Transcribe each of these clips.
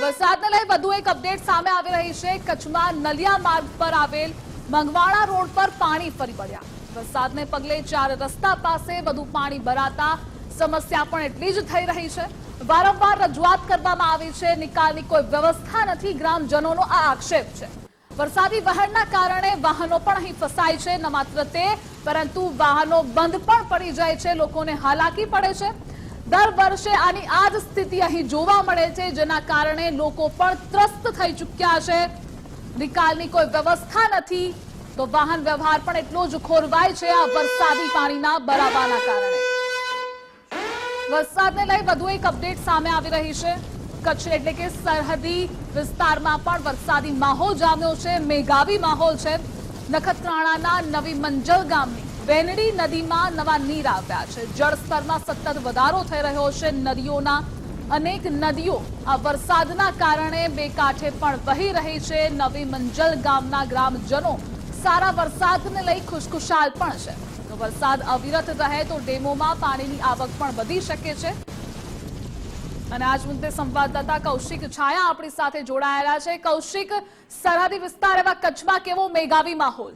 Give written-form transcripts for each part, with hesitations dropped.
વરસાદને લઈ વધુ એક અપડેટ સામે આવી રહી છે। કચ્છમાં નલિયા માર્ગ પર આવેલ મંગવાણા રોડ પર પાણી ફરી વળ્યા। વરસાદને પગલે 4 રસ્તા પાસે વધુ પાણી ભરાતા સમસ્યા પણ એટલી જ થઈ રહી છે। વારંવાર રજૂઆત કરવામાં આવી છે, નિકાલની કોઈ વ્યવસ્થા નથી, ગ્રામજનોનો આ આક્ષેપ છે। વરસાદી વહેણના કારણે વાહનો પણ અહીં ફસાય છે। ન માત્ર તે, પરંતુ વાહનો બંધ પણ પડી જાય છે, લોકોને હાલાકી પડે છે। દર વર્ષે આની આ જ સ્થિતિ અહીં જોવા મળે છે, જેના કારણે લોકો પણ ત્રસ્ત થઈ ચૂક્યા છે। નિકાલની કોઈ વ્યવસ્થા નથી, તો વાહન વ્યવહાર પણ એટલો જ ખોરવાય છે આ વરસાદી પાણીના ભરાવાના કારણે। વરસાદને લઈ વધુ એક અપડેટ સામે આવી રહી છે। કચ્છ એટલે કે સરહદી વિસ્તારમાં પણ વરસાદી માહોલ જામ્યો છે, મેઘાવી માહોલ છે। નખત્રાણાના નવી મંજલ ગામની વેનડી નદીમાં નવા નીર આવ્યા છે। જળસ્તરમાં સતત વધારો થઈ રહ્યો છે। નદીઓના અનેક નદીઓ આ વરસાદના કારણે બે કાંઠે પણ વહી રહી છે। નવી મંજલ ગામના ગ્રામજનો સારા વરસાદને લઈ ખુશખુશાલ પણ છે। તો વરસાદ અવિરત રહે તો ડેમોમાં પાણીની આવક પણ વધી શકે છે। અને આજ મુદ્દે સંવાદદાતા કૌશિક છાયા આપણી સાથે જોડાયેલા છે। કૌશિક, સરહદી વિસ્તાર એવા કચ્છમાં કેવો મેઘાવી માહોલ?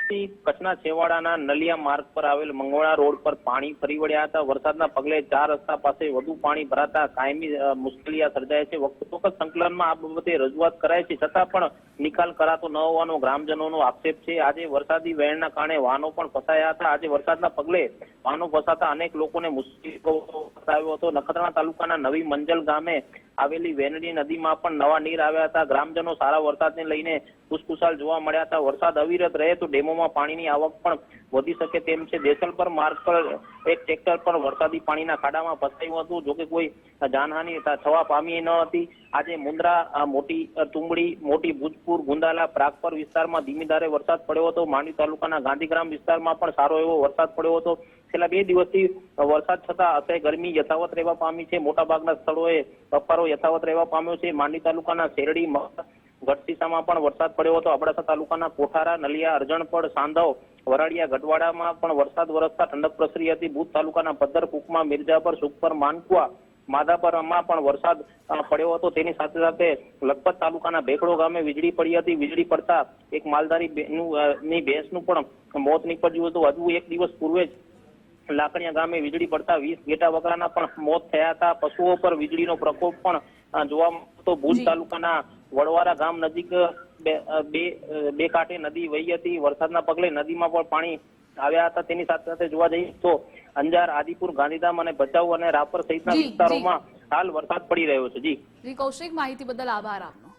કચ્છના છેવાડાના નલિયા માર્ગ પર આવેલ મંગવાણા રોડ પર પાણી ફરી વળ્યા હતા। વરસાદના પગલે 4 રસ્તા પાસે વધુ પાણી ભરાતા કાયમી મુશ્કેલી સર્જાય છે। વખતોવખત સંકલનમાં આ બાબતે રજૂઆત કરાય છે, છતાં પણ નિકાલ કરાતો ન હોવાનો ગ્રામજનોનો આક્ષેપ છે। આજે વરસાદી વહેણના કારણે વાહનો પણ ફસાયા હતા। આજે વરસાદના પગલે વાહનો ફસાતા અનેક લોકોને મુશ્કેલીઓ આવ્યો હતો। નખત્રાણા તાલુકાના નવી મંજલ ગામે આવેલી વેનડી નદીમાં પણ નવા નીર આવ્યા હતા। ગ્રામજનો સારા વરસાદને લઈને ખુશખુશાલ જોવા મળ્યા હતા। વરસાદ અવિરત રહે તો ડેમોમાં પાણીની આવક પણ વધી શકે તેમ છે। દેસલપર માર્ગ પર એક ટ્રેક્ટર પર વરસાદી પાણીના ખાડામાં ફસાયું હતું, જોકે કોઈ જાનહાનિ થવા પામી ન હતી। આજે મુન્દ્રા, મોટી તુંબડી, મોટી ભૂજપુર, ગુંદાલા, પ્રાગપર વિસ્તારમાં ધીમી ધારે વરસાદ પડ્યો હતો। માંડવી તાલુકાના ગાંધીગ્રામ વિસ્તારમાં પણ સારો એવો વરસાદ પડ્યો હતો। છેલ્લા 2 દિવસથી વરસાદ થતા અસહ્ય ગરમી યથાવત રહેવા પામી છે। મોટાભાગના સ્થળોએ બફારો યથાવત રહેવા પામ્યો છે। માંડવી તાલુકાના શેરડી, ગઢસીસામાં પણ વરસાદ પડ્યો હતો। અબડાસા તાલુકાના કોઠારા, નલિયા, અરજણપડ, સાંધવ, વરાડિયા, ગઢવાડામાં પણ વરસાદ વરસતા ઠંડક પ્રસરી હતી। ભુજ તાલુકાના પદ્ધર, કુકમા, મિર્જાપર, સુખપર, માનકુવા, માધાપરમાં પણ વરસાદ પડ્યો હતો। તેની સાથે સાથે લખપત તાલુકાના ભેખડો ગામે વીજળી પડી હતી। વીજળી પડતા એક માલધારી ભેંસનું પણ મોત નીપજ્યું હતું। હજુ એક દિવસ પૂર્વે જ લાકડિયા ગામે વીજળી પડતા 20 ઘેટા વગરાના પણ મોત થયા હતા। પશુઓ પર વીજળીનો પ્રકોપ પણ જોવા મળતો। ભુજ તાલુકાના વડવારા ગામ નજીક બે કાંઠે નદી વહી હતી। વરસાદના પગલે નદીમાં પણ પાણી આવ્યા હતા। તેની સાથે સાથે જોવા જઈએ તો અંજાર, આદિપુર, ગાંધીધામ અને ભચાઉ અને રાપર સહિતના વિસ્તારોમાં હાલ વરસાદ પડી રહ્યો છે। જી કૌશિક, માહિતી બદલ આભાર આપનો।